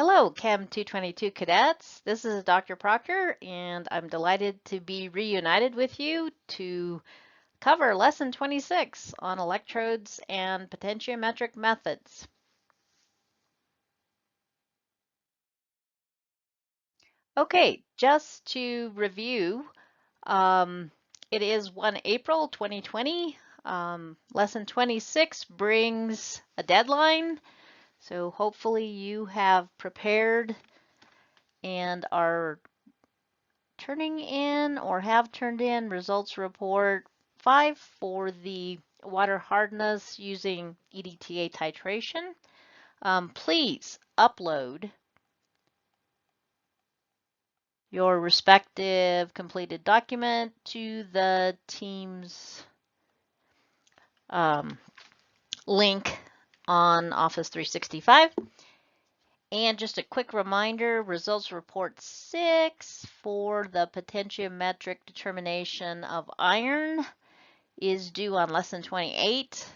Hello, Chem 222 cadets. This is Dr. Proctor, and I'm delighted to be reunited with you to cover Lesson 26 on electrodes and potentiometric methods. Okay, just to review, it is 1 April 2020. Lesson 26 brings a deadline, so hopefully you have prepared and are turning in or have turned in results report 5 for the water hardness using EDTA titration. Please upload your respective completed document to the Teams link on Office 365. And just a quick reminder, results report 6 for the potentiometric determination of iron is due on lesson 28.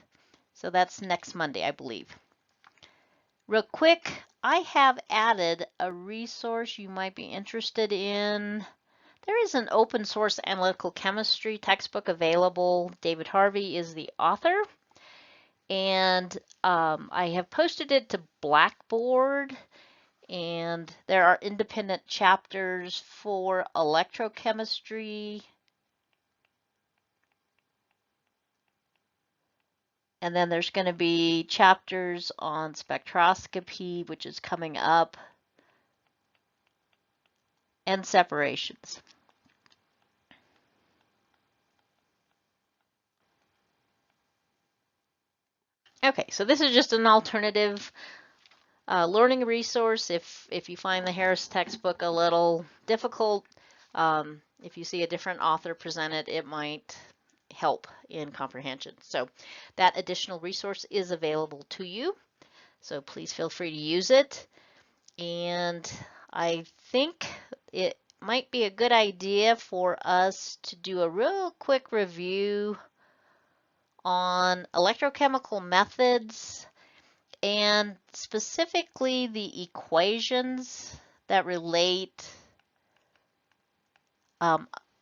So that's next Monday, I believe. Real quick, I have added a resource you might be interested in. There is an open source analytical chemistry textbook available. David Harvey is the author. And I have posted it to Blackboard. And there are independent chapters for electrochemistry. And then there's going to be chapters on spectroscopy, which is coming up, and separations. Okay, so this is just an alternative learning resource if you find the Harris textbook a little difficult. If you see a different author present it, it might help in comprehension. So that additional resource is available to you. So please feel free to use it. And I think it might be a good idea for us to do a real quick review on electrochemical methods and specifically the equations that relate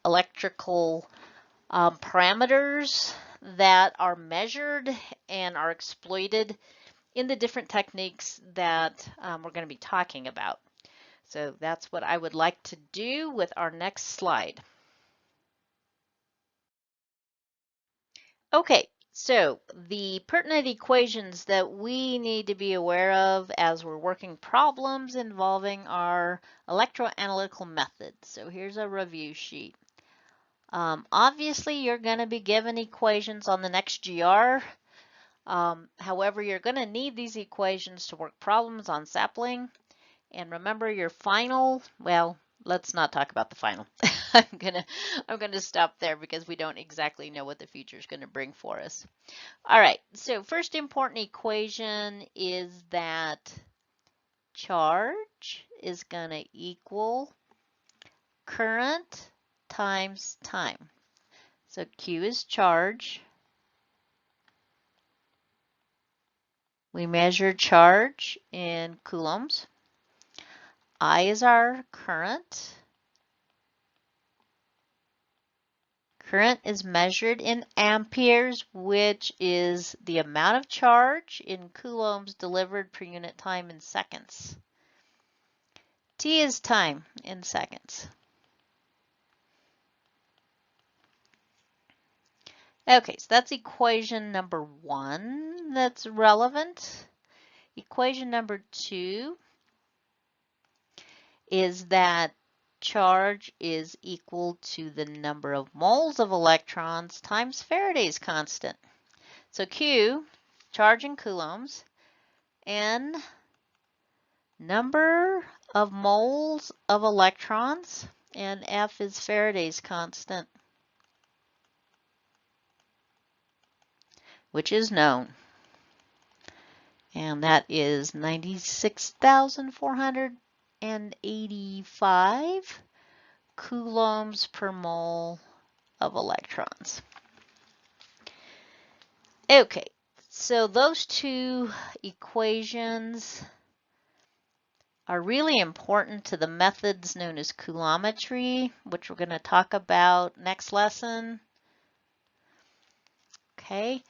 electrical parameters that are measured and are exploited in the different techniques that we're going to be talking about. So that's what I would like to do with our next slide. Okay, so the pertinent equations that we need to be aware of as we're working problems involving our electroanalytical methods. So here's a review sheet. Obviously, you're going to be given equations on the next GR. However, you're going to need these equations to work problems on sapling. And remember your final, well, let's not talk about the final. I'm gonna stop there because we don't exactly know what the future is going to bring for us. All right, so first important equation is that charge is going to equal current times time. So Q is charge. We measure charge in coulombs. I is our current. Current is measured in amperes, which is the amount of charge in coulombs delivered per unit time in seconds. T is time in seconds. Okay, so that's equation number 1 that's relevant. Equation number 2 is that charge is equal to the number of moles of electrons times Faraday's constant. So Q, charge in coulombs, N, number of moles of electrons, and F is Faraday's constant, which is known. And that is 96,485 coulombs per mole of electrons. Okay, so those two equations are really important to the methods known as coulometry, which we're going to talk about next lesson. Okay,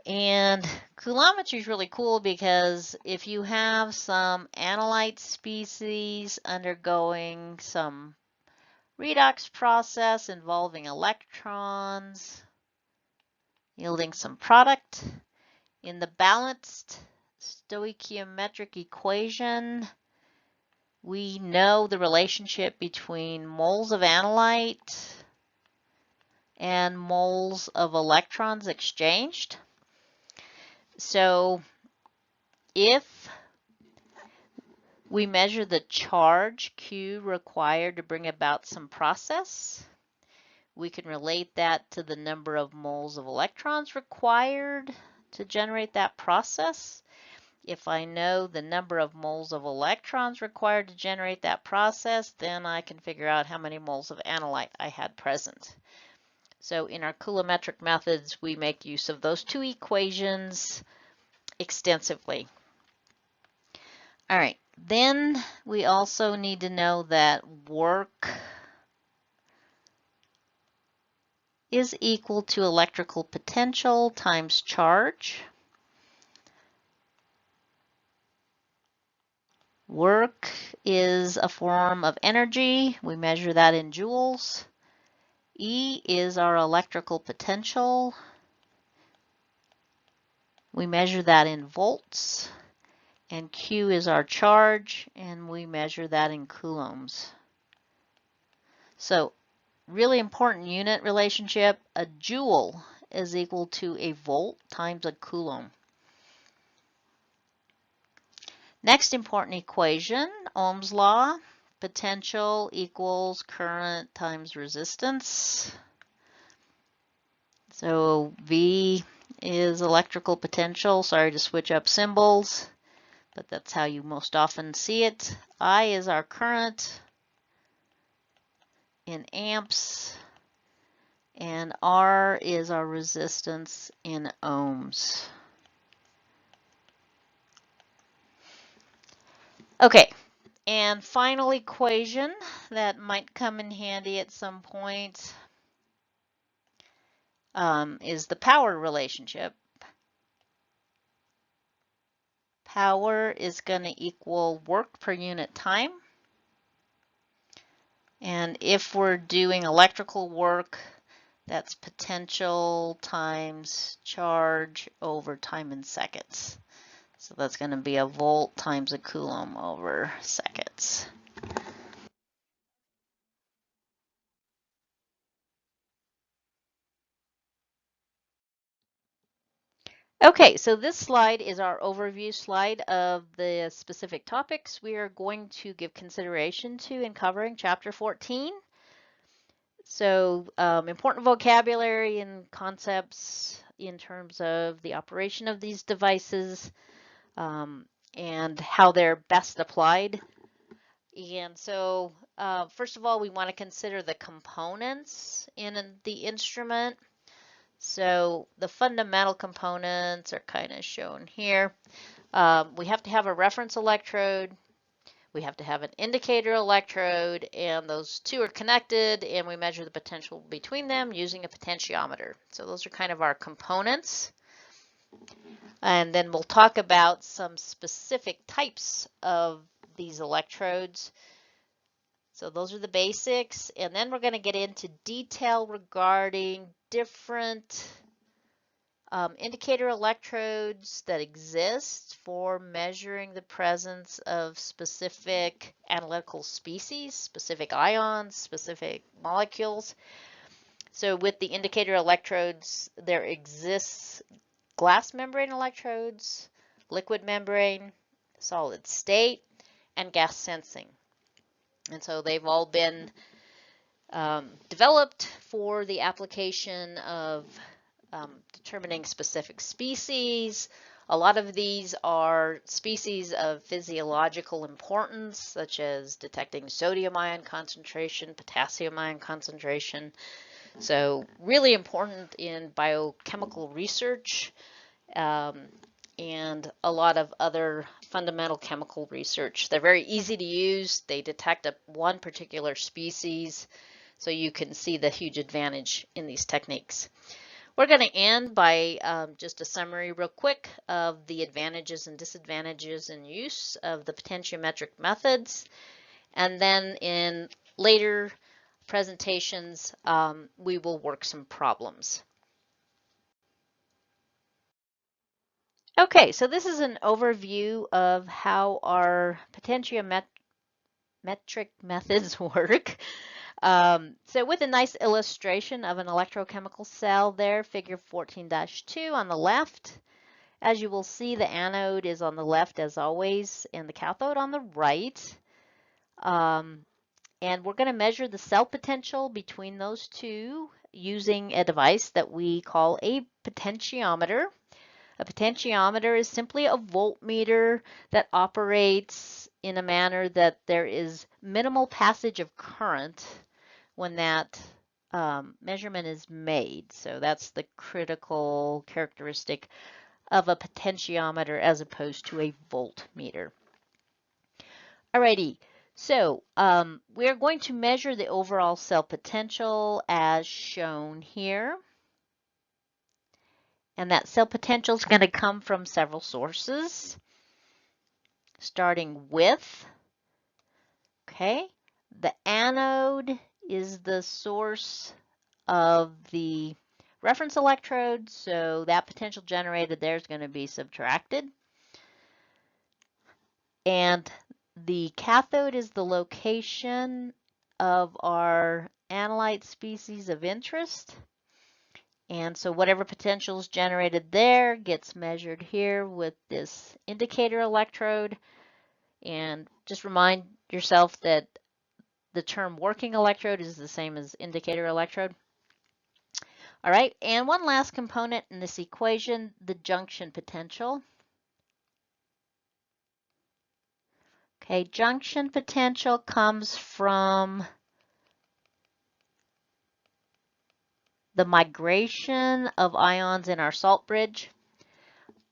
and coulometry is really cool because if you have some analyte species undergoing some redox process involving electrons, yielding some product, in the balanced stoichiometric equation, we know the relationship between moles of analyte and moles of electrons exchanged. So if we measure the charge Q required to bring about some process, we can relate that to the number of moles of electrons required to generate that process. If I know the number of moles of electrons required to generate that process, then I can figure out how many moles of analyte I had present. So in our coulometric methods, we make use of those two equations extensively. All right, then we also need to know that work is equal to electrical potential times charge. Work is a form of energy. We measure that in joules. E is our electrical potential. We measure that in volts. And Q is our charge, and we measure that in coulombs. So, really important unit relationship, a joule is equal to a volt times a coulomb. Next important equation, Ohm's law, potential equals current times resistance. So V is electrical potential. Sorry to switch up symbols, but that's how you most often see it. I is our current in amps, and R is our resistance in ohms. Okay, and final equation that might come in handy at some point is the power relationship. Power is going to equal work per unit time. And if we're doing electrical work, that's potential times charge over time in seconds. So that's going to be a volt times a coulomb over seconds. Okay, so this slide is our overview slide of the specific topics we are going to give consideration to in covering Chapter 14. So important vocabulary and concepts in terms of the operation of these devices and how they're best applied. And so first of all, we want to consider the components in the instrument. So the fundamental components are kind of shown here. We have to have a reference electrode. We have to have an indicator electrode, and those two are connected, and we measure the potential between them using a potentiometer. So those are kind of our components. And then we'll talk about some specific types of these electrodes. So those are the basics, and then we're going to get into detail regarding different indicator electrodes that exist for measuring the presence of specific analytical species, specific ions, specific molecules. So with the indicator electrodes, there exists glass membrane electrodes, liquid membrane, solid state, and gas sensing. And so they've all been developed for the application of determining specific species. A lot of these are species of physiological importance, such as detecting sodium ion concentration, potassium ion concentration. So really important in biochemical research. and a lot of other fundamental chemical research. They're very easy to use. They detect one particular species, so you can see the huge advantage in these techniques. We're going to end by just a summary real quick of the advantages and disadvantages in use of the potentiometric methods. And then in later presentations, we will work some problems. Okay, so this is an overview of how our potentiometric methods work. So with a nice illustration of an electrochemical cell there, figure 14-2 on the left. As you will see, the anode is on the left as always, and the cathode on the right. And we're going to measure the cell potential between those two using a device that we call a potentiometer. A potentiometer is simply a voltmeter that operates in a manner that there is minimal passage of current when that measurement is made. So that's the critical characteristic of a potentiometer as opposed to a voltmeter. Alrighty, so we're going to measure the overall cell potential as shown here. And that cell potential is going to come from several sources, starting with, okay, the anode is the source of the reference electrode, so that potential generated there is going to be subtracted. And the cathode is the location of our analyte species of interest. And so whatever potential is generated there gets measured here with this indicator electrode. And just remind yourself that the term working electrode is the same as indicator electrode. All right, and one last component in this equation, the junction potential. Okay, junction potential comes from the migration of ions in our salt bridge.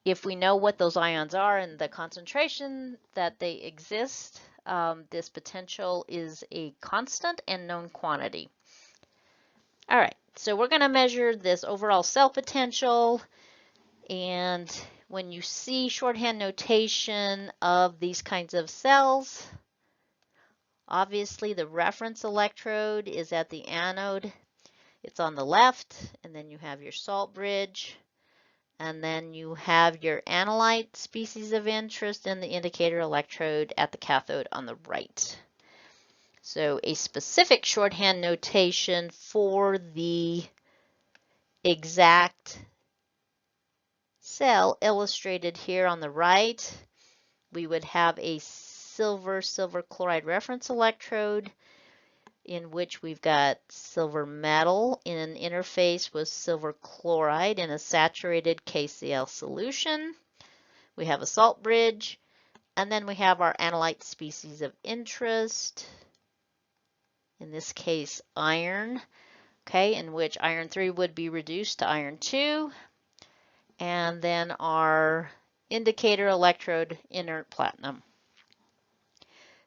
If we know what those ions are and the concentration that they exist, this potential is a constant and known quantity. All right, so we're going to measure this overall cell potential, and when you see shorthand notation of these kinds of cells, obviously the reference electrode is at the anode. It's on the left, and then you have your salt bridge, and then you have your analyte species of interest and the indicator electrode at the cathode on the right. So a specific shorthand notation for the exact cell illustrated here on the right, we would have a silver chloride reference electrode in which we've got silver metal in an interface with silver chloride in a saturated KCl solution. We have a salt bridge, and then we have our analyte species of interest, in this case iron, okay, in which iron 3 would be reduced to iron 2, and then our indicator electrode, inert platinum.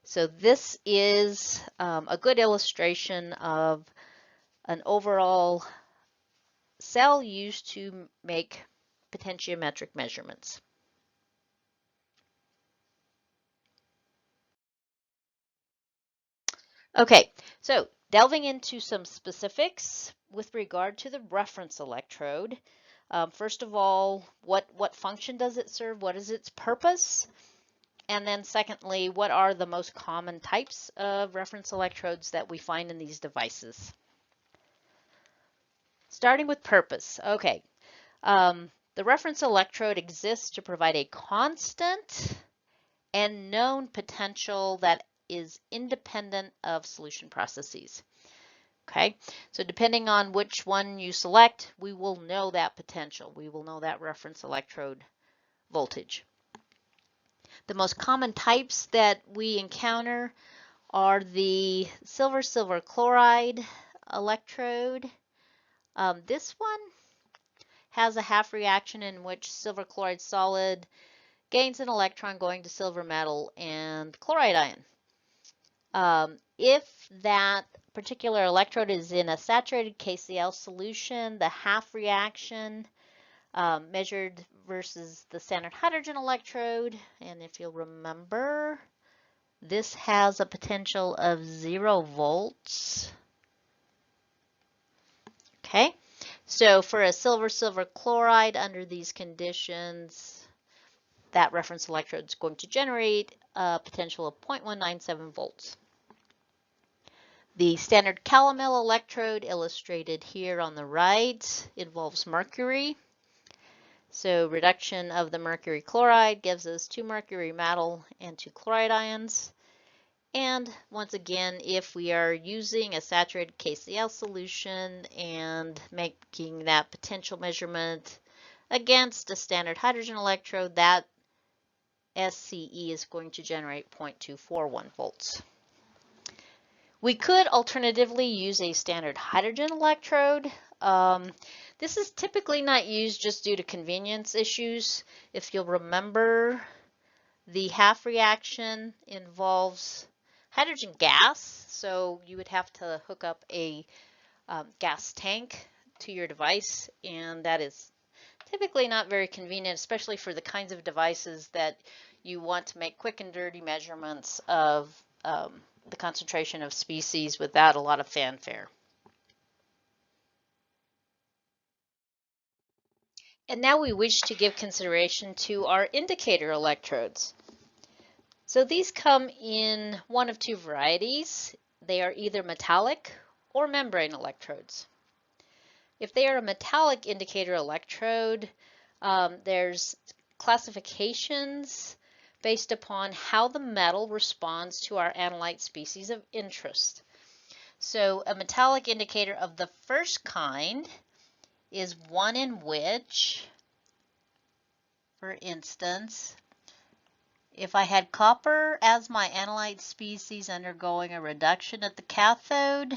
So this is a good illustration of an overall cell used to make potentiometric measurements. Okay, so delving into some specifics with regard to the reference electrode. First of all, what function does it serve? What is its purpose? And then secondly, what are the most common types of reference electrodes that we find in these devices? Starting with purpose. Okay, the reference electrode exists to provide a constant and known potential that is independent of solution processes. Okay, so depending on which one you select, we will know that potential. We will know that reference electrode voltage. The most common types that we encounter are the silver chloride electrode. This one has a half reaction in which silver chloride solid gains an electron going to silver metal and chloride ion. If that particular electrode is in a saturated KCl solution, the half reaction measured versus the standard hydrogen electrode, and if you'll remember, this has a potential of 0 volts. Okay, so for a silver-silver chloride under these conditions, that reference electrode is going to generate a potential of 0.197 volts. The standard calomel electrode illustrated here on the right involves mercury. So reduction of the mercury chloride gives us 2 mercury metal and 2 chloride ions. And once again, if we are using a saturated KCl solution and making that potential measurement against a standard hydrogen electrode, that SCE is going to generate 0.241 volts. We could alternatively use a standard hydrogen electrode. This is typically not used just due to convenience issues. If you'll remember, the half reaction involves hydrogen gas, so you would have to hook up a gas tank to your device, and that is typically not very convenient, especially for the kinds of devices that you want to make quick and dirty measurements of the concentration of species without a lot of fanfare. And now we wish to give consideration to our indicator electrodes. So these come in one of 2 varieties. They are either metallic or membrane electrodes. If they are a metallic indicator electrode, there's classifications based upon how the metal responds to our analyte species of interest. So a metallic indicator of the first kind is one in which, for instance, if I had copper as my analyte species undergoing a reduction at the cathode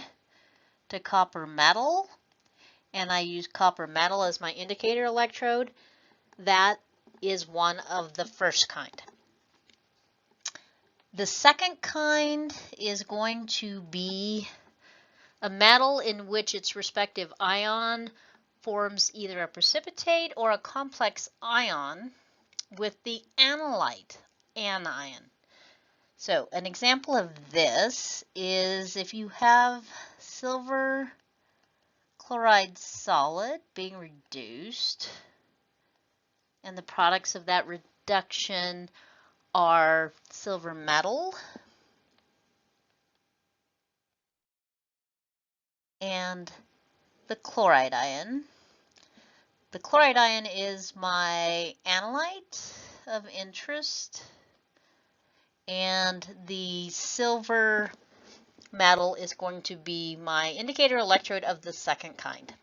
to copper metal, and I use copper metal as my indicator electrode, that is one of the first kind. The second kind is going to be a metal in which its respective ion forms either a precipitate or a complex ion with the analyte anion. So an example of this is if you have silver chloride solid being reduced, and the products of that reduction are silver metal and the chloride ion. The chloride ion is my analyte of interest, and the silver metal is going to be my indicator electrode of the second kind.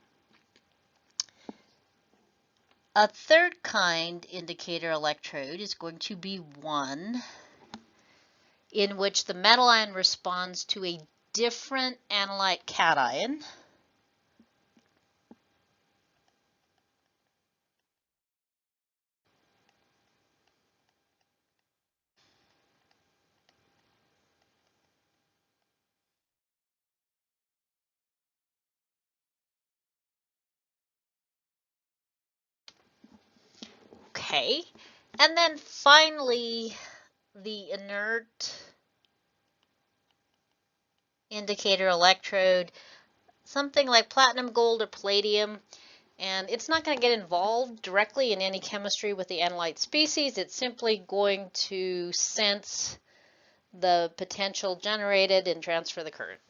A third kind indicator electrode is going to be one in which the metal ion responds to a different analyte cation. Okay, and then finally, the inert indicator electrode, something like platinum, gold, or palladium, and it's not going to get involved directly in any chemistry with the analyte species. It's simply going to sense the potential generated and transfer the current.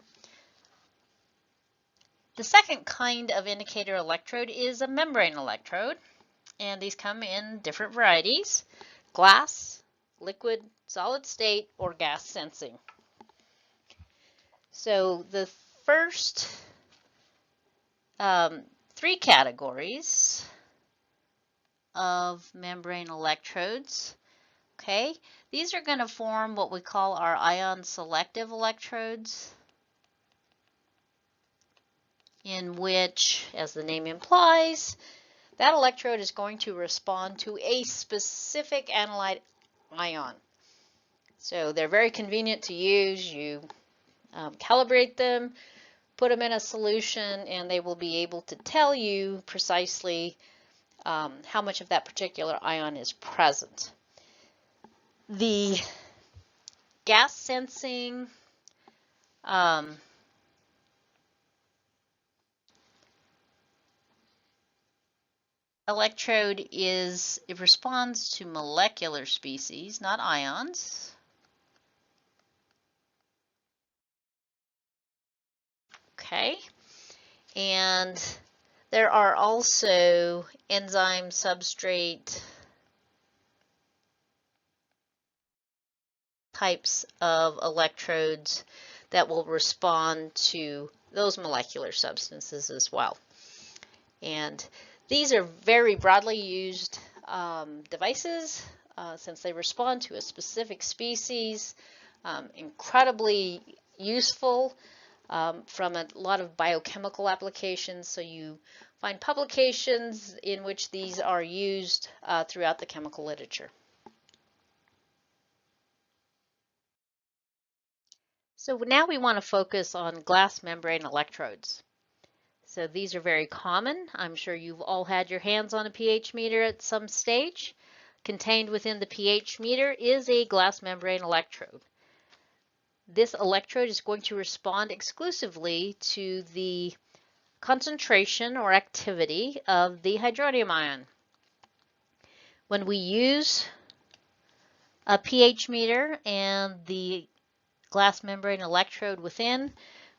The second kind of indicator electrode is a membrane electrode, and these come in different varieties: glass, liquid, solid state, or gas sensing. So the first 3 categories of membrane electrodes, okay, these are going to form what we call our ion selective electrodes, in which, as the name implies, that electrode is going to respond to a specific analyte ion. So they're very convenient to use. You calibrate them, put them in a solution, and they will be able to tell you precisely how much of that particular ion is present. The gas sensing electrode it responds to molecular species, not ions. Okay, and there are also enzyme substrate types of electrodes that will respond to those molecular substances as well. And these are very broadly used devices since they respond to a specific species, incredibly useful from a lot of biochemical applications. So you find publications in which these are used throughout the chemical literature. So now we want to focus on glass membrane electrodes. So these are very common. I'm sure you've all had your hands on a pH meter at some stage. Contained within the pH meter is a glass membrane electrode. This electrode is going to respond exclusively to the concentration or activity of the hydronium ion. When we use a pH meter and the glass membrane electrode within,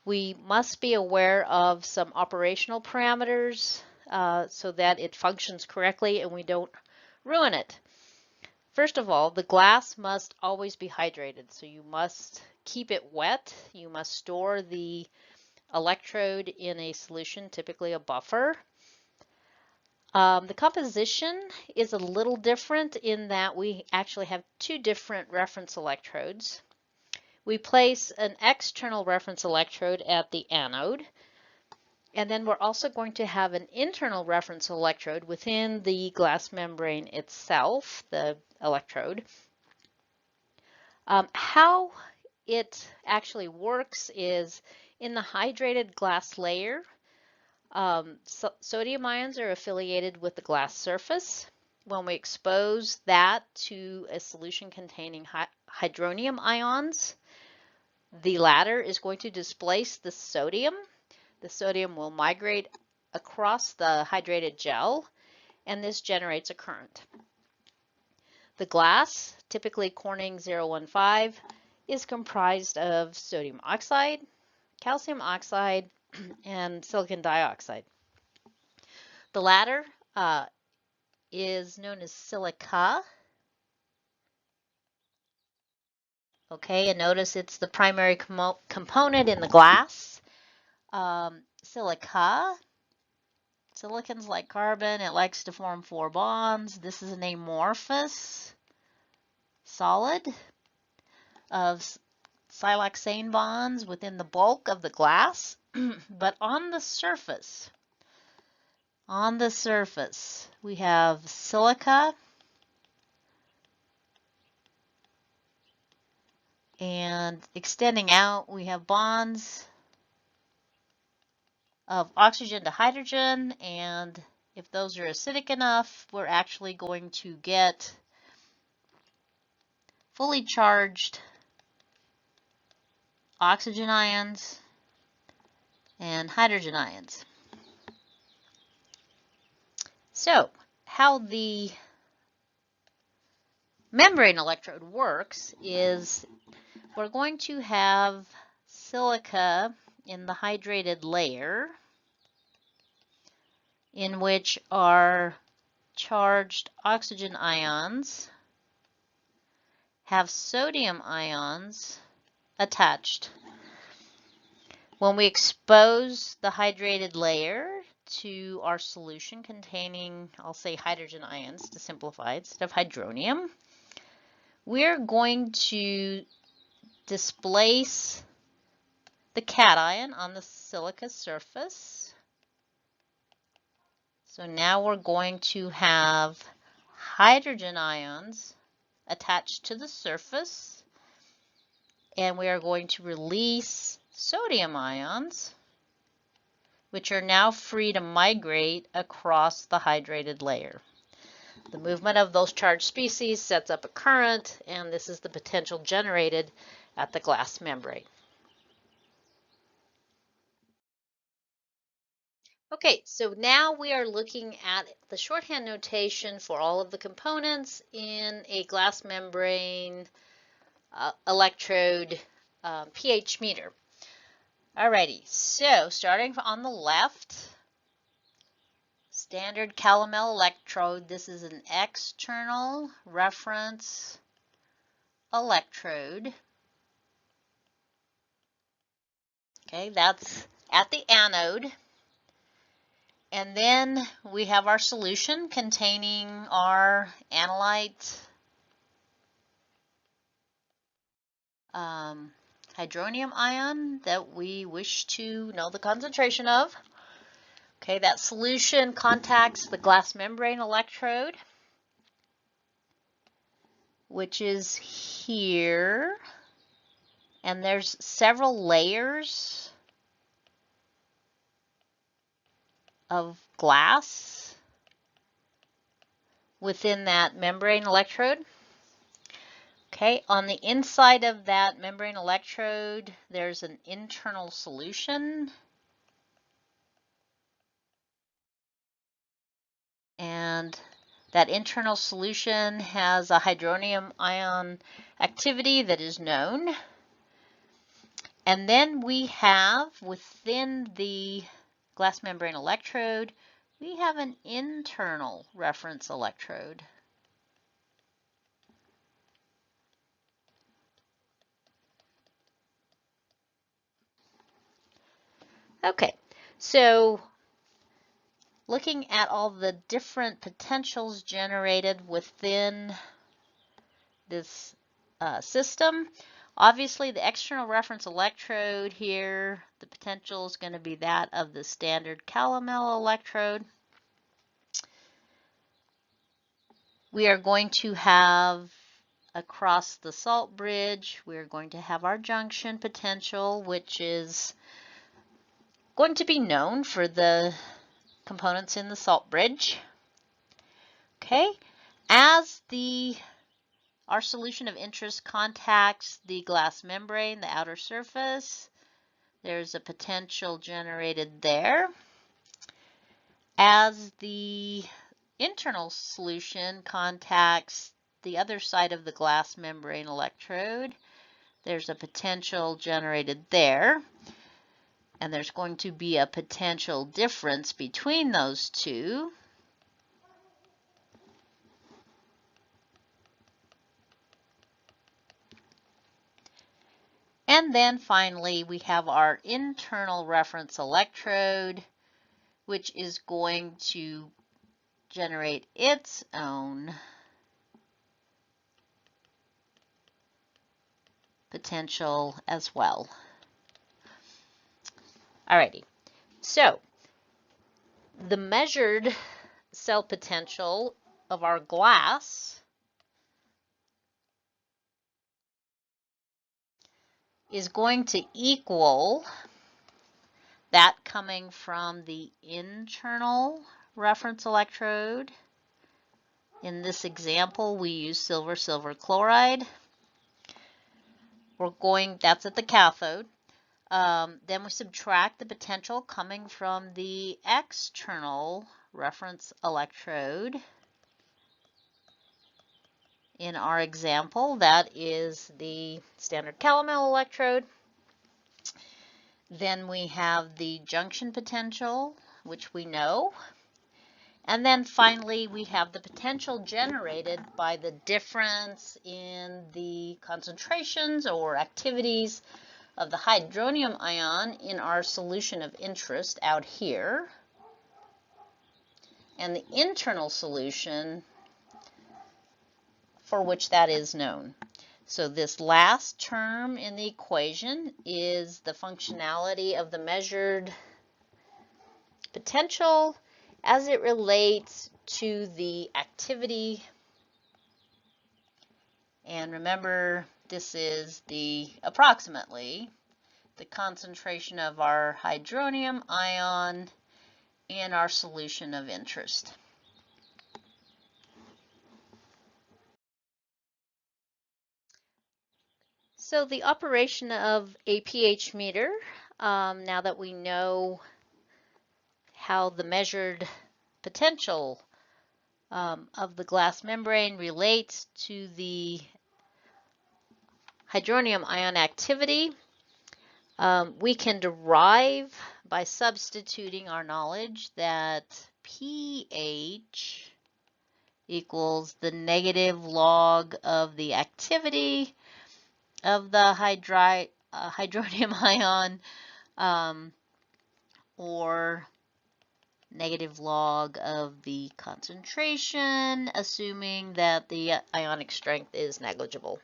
we must be aware of some operational parameters so that it functions correctly and we don't ruin it. First of all, the glass must always be hydrated, so you must keep it wet. You must store the electrode in a solution, typically a buffer. The composition is a little different in that we actually have two different reference electrodes. We place an external reference electrode at the anode, and then we're also going to have an internal reference electrode within the glass membrane itself, the electrode. How it actually works is in the hydrated glass layer, sodium ions are affiliated with the glass surface. When we expose that to a solution containing hydronium ions, the latter is going to displace the sodium. The sodium will migrate across the hydrated gel, and this generates a current. The glass, typically Corning 015, is comprised of sodium oxide, calcium oxide, and silicon dioxide. The latter is known as silica. Okay, and notice it's the primary component in the glass. Silica, silicon's like carbon, it likes to form 4 bonds. This is an amorphous solid of siloxane bonds within the bulk of the glass, but on the surface, we have silica, and extending out, we have bonds of oxygen to hydrogen, and if those are acidic enough, we're actually going to get fully charged oxygen ions and hydrogen ions. So, how the membrane electrode works is we're going to have silica in the hydrated layer in which our charged oxygen ions have sodium ions attached. When we expose the hydrated layer to our solution containing, I'll say hydrogen ions to simplify instead of hydronium, we're going to displace the cation on the silica surface. So now we're going to have hydrogen ions attached to the surface, and we are going to release sodium ions, which are now free to migrate across the hydrated layer. The movement of those charged species sets up a current, and this is the potential generated at the glass membrane. Okay, so now we are looking at the shorthand notation for all of the components in a glass membrane electrode pH meter. Alrighty, so starting on the left, standard calomel electrode. This is an external reference electrode. Okay, that's at the anode. And then we have our solution containing our analyte hydronium ion that we wish to know the concentration of. Okay, that solution contacts the glass membrane electrode, which is here, and there's several layers of glass within that membrane electrode. Okay, on the inside of that membrane electrode, there's an internal solution. And that internal solution has a hydronium ion activity that is known. And then we have, within the glass membrane electrode, we have an internal reference electrode. Okay, so looking at all the different potentials generated within this system, obviously the external reference electrode here, the potential is going to be that of the standard calomel electrode. We are going to have across the salt bridge, we're going to have our junction potential, which is going to be known for the components in the salt bridge. Okay, as our solution of interest contacts the glass membrane, the outer surface, there's a potential generated there. As the internal solution contacts the other side of the glass membrane electrode, there's a potential generated there. And there's going to be a potential difference between those two. And then finally, we have our internal reference electrode, which is going to generate its own potential as well. Alrighty, so the measured cell potential of our glass is going to equal that coming from the internal reference electrode. In this example, we use silver chloride. That's at the cathode. Then we subtract the potential coming from the external reference electrode. In our example, that is the standard calomel electrode. Then we have the junction potential, which we know. And then finally, we have the potential generated by the difference in the concentrations or activities of the hydronium ion in our solution of interest out here, and the internal solution for which that is known. So this last term in the equation is the functionality of the measured potential, as it relates to the activity. And remember, this is approximately the concentration of our hydronium ion in our solution of interest. So the operation of a pH meter, now that we know how the measured potential of the glass membrane relates to the hydronium ion activity, we can derive by substituting our knowledge that pH equals the negative log of the activity of the hydronium ion, or negative log of the concentration, assuming that the ionic strength is negligible.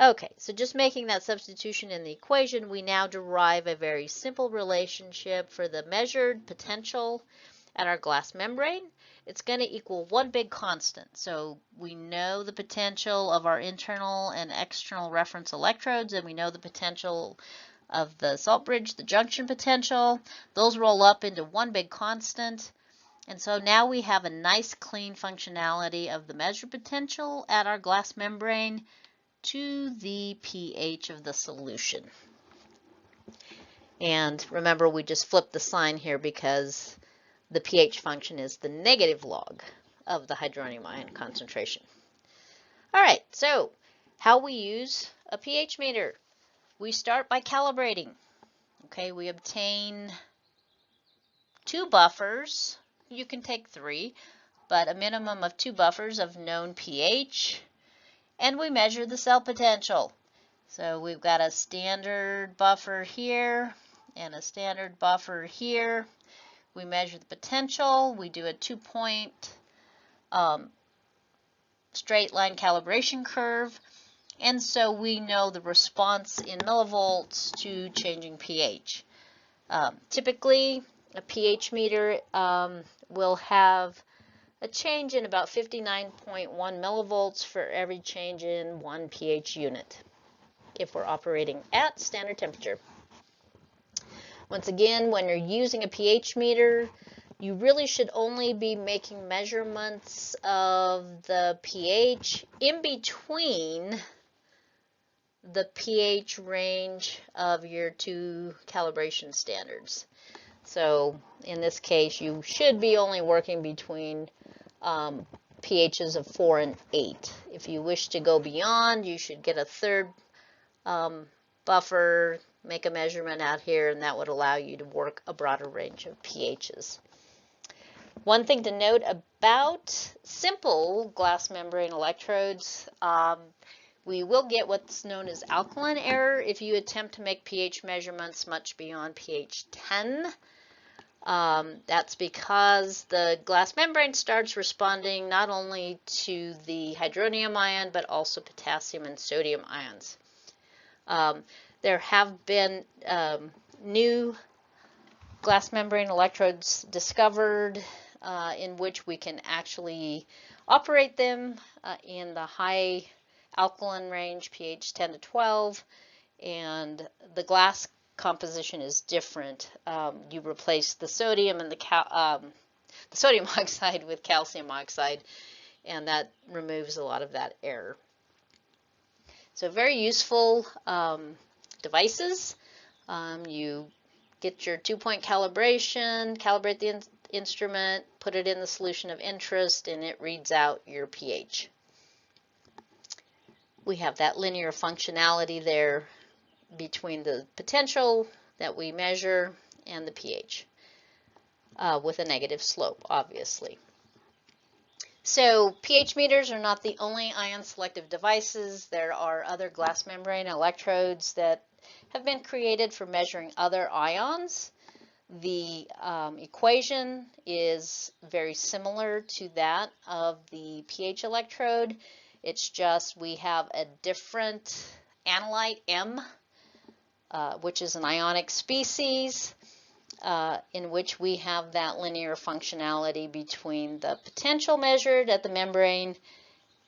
Okay, so just making that substitution in the equation, we now derive a very simple relationship for the measured potential at our glass membrane. It's going to equal one big constant. So we know the potential of our internal and external reference electrodes, and we know the potential of the salt bridge, the junction potential. Those roll up into one big constant. And so now we have a nice clean functionality of the measured potential at our glass membrane to the pH of the solution. And remember, we just flipped the sign here because the pH function is the negative log of the hydronium ion concentration. All right, so how we use a pH meter. We start by calibrating. Okay, we obtain 2 buffers. You can take 3, but a minimum of 2 buffers of known pH. And we measure the cell potential. So we've got a standard buffer here and a standard buffer here. We measure the potential. We do a 2-point straight line calibration curve. And so we know the response in millivolts to changing pH. Typically, a pH meter will have a change in about 59.1 millivolts for every change in 1 pH unit if we're operating at standard temperature. Once again, when you're using a pH meter, you really should only be making measurements of the pH in between the pH range of your 2 calibration standards. So in this case, you should be only working between pHs of 4 and 8. If you wish to go beyond, you should get a 3rd buffer, make a measurement out here, and that would allow you to work a broader range of pHs. One thing to note about simple glass membrane electrodes, we will get what's known as alkaline error if you attempt to make pH measurements much beyond pH 10. That's because the glass membrane starts responding not only to the hydronium ion, but also potassium and sodium ions. There have been new glass membrane electrodes discovered in which we can actually operate them in the high alkaline range, pH 10 to 12, and the glass composition is different. You replace the sodium and the sodium oxide with calcium oxide, and that removes a lot of that error. So very useful devices. You get your 2-point calibration, calibrate the instrument, put it in the solution of interest, and it reads out your pH. We have that linear functionality there between the potential that we measure and the pH, with a negative slope, obviously. So pH meters are not the only ion selective devices. There are other glass membrane electrodes that have been created for measuring other ions. The equation is very similar to that of the pH electrode. It's just we have a different analyte, M, which is an ionic species, in which we have that linear functionality between the potential measured at the membrane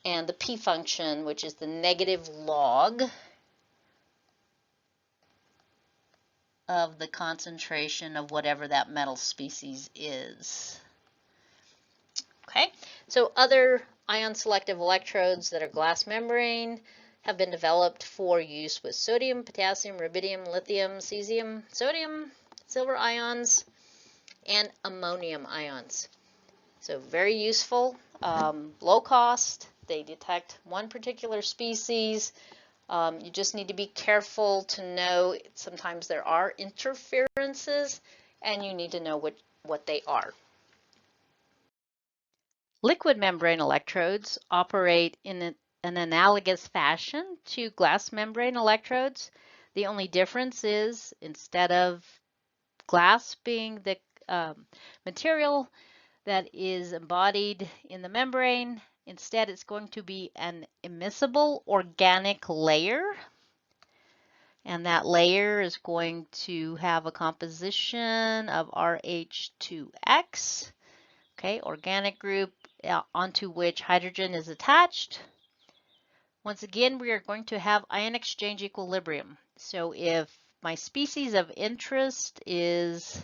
and the P function, which is the negative log of the concentration of whatever that metal species is. Okay, so other ion selective electrodes that are glass membrane have been developed for use with sodium, potassium, rubidium, lithium, cesium, sodium, silver ions, and ammonium ions. So very useful, low cost. They detect one particular species. You just need to be careful to know sometimes there are interferences, and you need to know what they are. Liquid membrane electrodes operate in an analogous fashion to glass membrane electrodes. The only difference is instead of glass being the material that is embodied in the membrane, instead it's going to be an immiscible organic layer. And that layer is going to have a composition of RH2X. Okay, organic group onto which hydrogen is attached. Once again, we are going to have ion exchange equilibrium. So if my species of interest is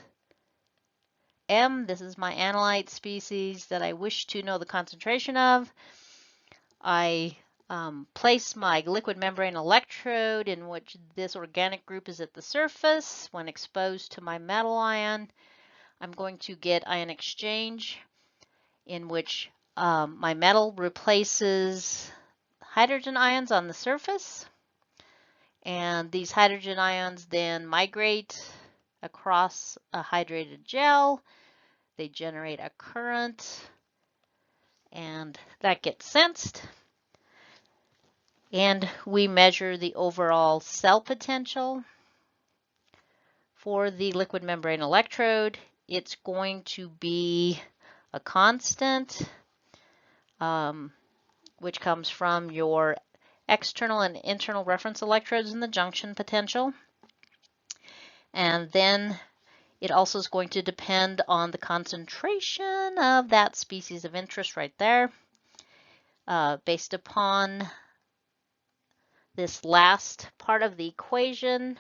M, this is my analyte species that I wish to know the concentration of, I place my liquid membrane electrode in which this organic group is at the surface. When exposed to my metal ion, I'm going to get ion exchange in which my metal replaces hydrogen ions on the surface, and these hydrogen ions then migrate across a hydrated gel. They generate a current, and that gets sensed, and we measure the overall cell potential. For the liquid membrane electrode, it's going to be a constant, which comes from your external and internal reference electrodes in the junction potential. And then it also is going to depend on the concentration of that species of interest right there. Based upon this last part of the equation,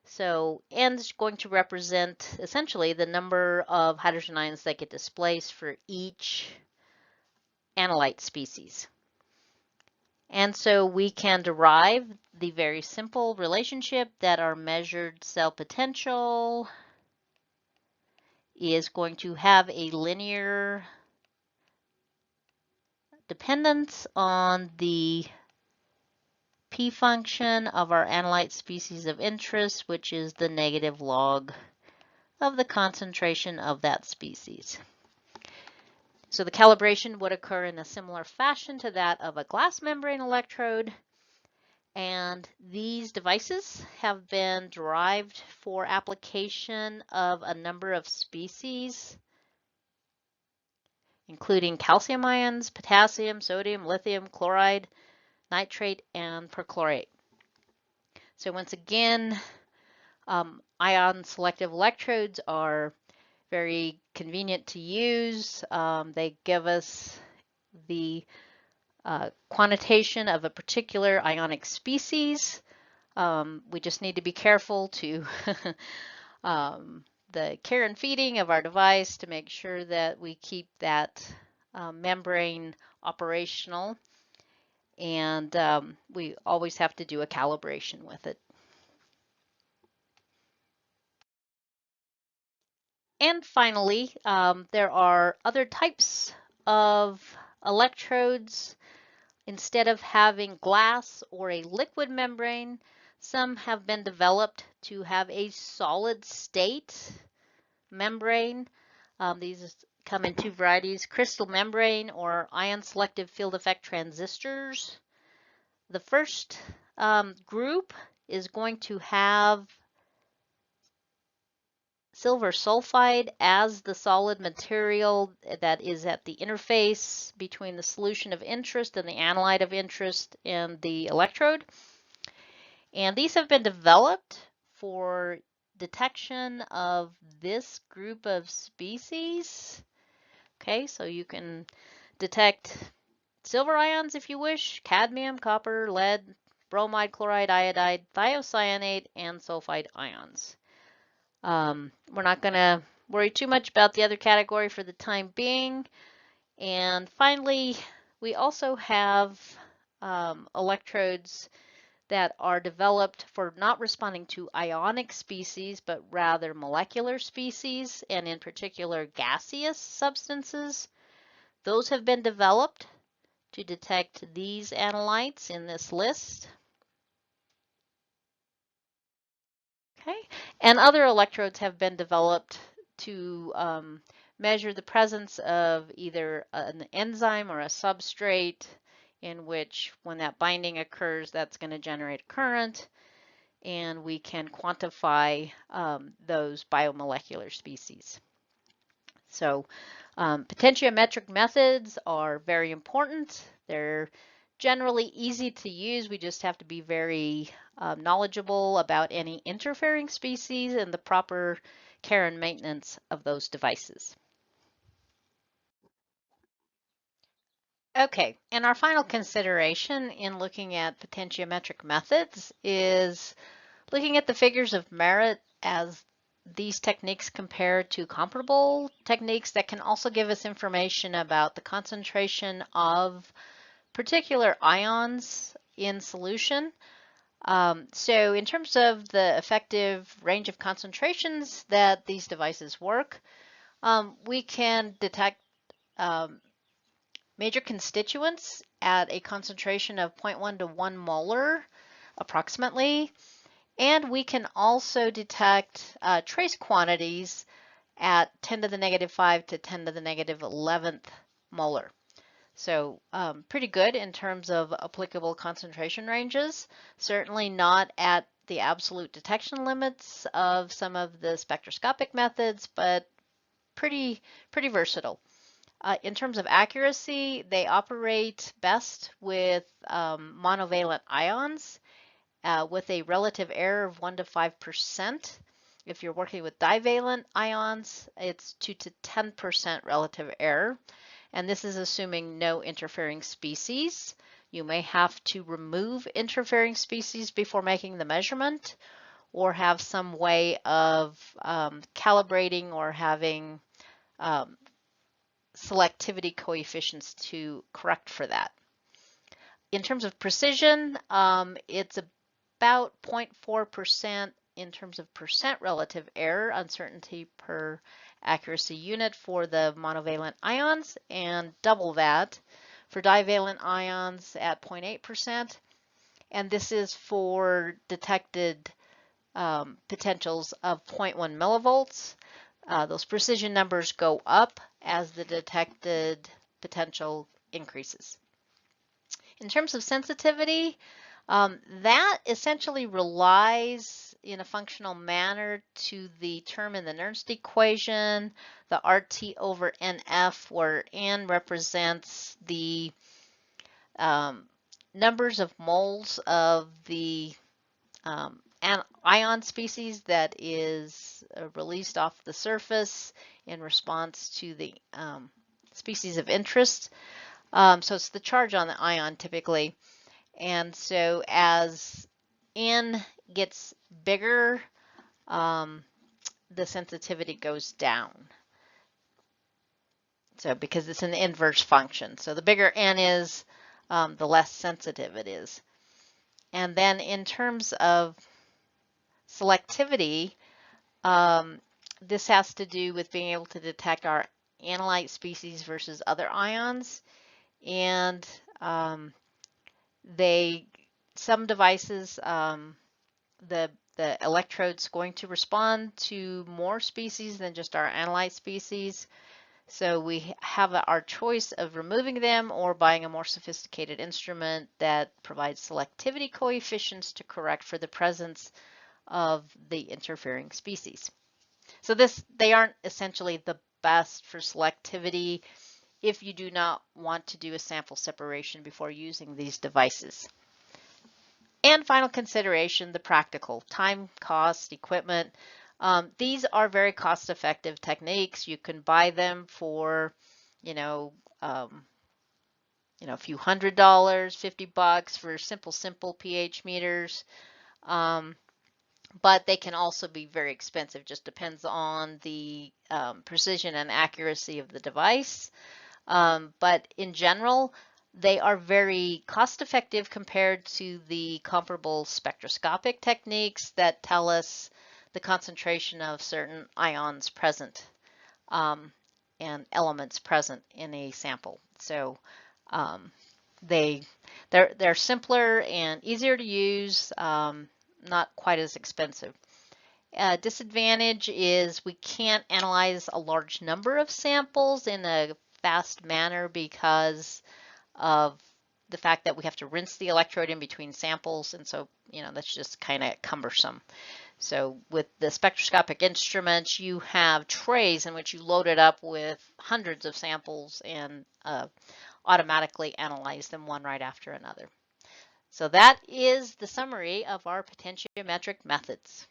so N is going to represent essentially the number of hydrogen ions that get displaced for each analyte species. And so we can derive the very simple relationship that our measured cell potential is going to have a linear dependence on the P function of our analyte species of interest, which is the negative log of the concentration of that species. So the calibration would occur in a similar fashion to that of a glass membrane electrode. And these devices have been derived for application of a number of species, including calcium ions, potassium, sodium, lithium, chloride, nitrate, and perchlorate. So once again, ion selective electrodes are very convenient to use. They give us the quantitation of a particular ionic species. We just need to be careful to the care and feeding of our device to make sure that we keep that membrane operational, and we always have to do a calibration with it. And finally, there are other types of electrodes. Instead of having glass or a liquid membrane, some have been developed to have a solid state membrane. These come in two varieties, crystal membrane or ion selective field effect transistors. The first group is going to have silver sulfide as the solid material that is at the interface between the solution of interest and the analyte of interest and the electrode. And these have been developed for detection of this group of species. Okay, so you can detect silver ions if you wish, cadmium, copper, lead, bromide, chloride, iodide, thiocyanate, and sulfide ions. We're not going to worry too much about the other category for the time being. And finally, we also have electrodes that are developed for not responding to ionic species, but rather molecular species, and in particular gaseous substances. Those have been developed to detect these analytes in this list. Okay, and other electrodes have been developed to measure the presence of either an enzyme or a substrate, in which when that binding occurs, that's going to generate a current, and we can quantify those biomolecular species. So potentiometric methods are very important. They're generally easy to use. We just have to be very knowledgeable about any interfering species and the proper care and maintenance of those devices. Okay, and our final consideration in looking at potentiometric methods is looking at the figures of merit as these techniques compare to comparable techniques that can also give us information about the concentration of particular ions in solution. So in terms of the effective range of concentrations that these devices work, we can detect major constituents at a concentration of 0.1 to 1 molar approximately. And we can also detect trace quantities at 10 to the negative 5 to 10 to the negative 11th molar. So pretty good in terms of applicable concentration ranges. Certainly not at the absolute detection limits of some of the spectroscopic methods, but pretty versatile. In terms of accuracy, they operate best with monovalent ions with a relative error of 1 to 5%. If you're working with divalent ions, it's 2 to 10% relative error. And this is assuming no interfering species. You may have to remove interfering species before making the measurement, or have some way of calibrating or having selectivity coefficients to correct for that. In terms of precision, it's about 0.4% in terms of percent relative error, uncertainty per accuracy unit for the monovalent ions, and double that for divalent ions at 0.8%. And this is for detected potentials of 0.1 millivolts. Those precision numbers go up as the detected potential increases. In terms of sensitivity, that essentially relies in a functional manner to the term in the Nernst equation, the RT over NF, where N represents the numbers of moles of the ion species that is released off the surface in response to the species of interest. So it's the charge on the ion typically. And so as N gets bigger, the sensitivity goes down. So because it's an inverse function. So the bigger N is, the less sensitive it is. And then in terms of selectivity, this has to do with being able to detect our analyte species versus other ions. And some devices, the electrode's going to respond to more species than just our analyte species. So we have our choice of removing them or buying a more sophisticated instrument that provides selectivity coefficients to correct for the presence of the interfering species. So they aren't essentially the best for selectivity if you do not want to do a sample separation before using these devices. And final consideration, the practical time, cost, equipment. These are very cost-effective techniques. You can buy them for, you know, um, a few $100s, $50 for simple pH meters. Um, but they can also be very expensive. Just depends on the precision and accuracy of the device. But in general, they are very cost effective compared to the comparable spectroscopic techniques that tell us the concentration of certain ions present um, and elements present in a sample. So um, they they're simpler and easier to use, not quite as expensive. Disadvantage is we can't analyze a large number of samples in a fast manner because of the fact that we have to rinse the electrode in between samples, and so that's just kind of cumbersome. So with the spectroscopic instruments, you have trays in which you load it up with hundreds of samples and automatically analyze them one right after another. So that is the summary of our potentiometric methods.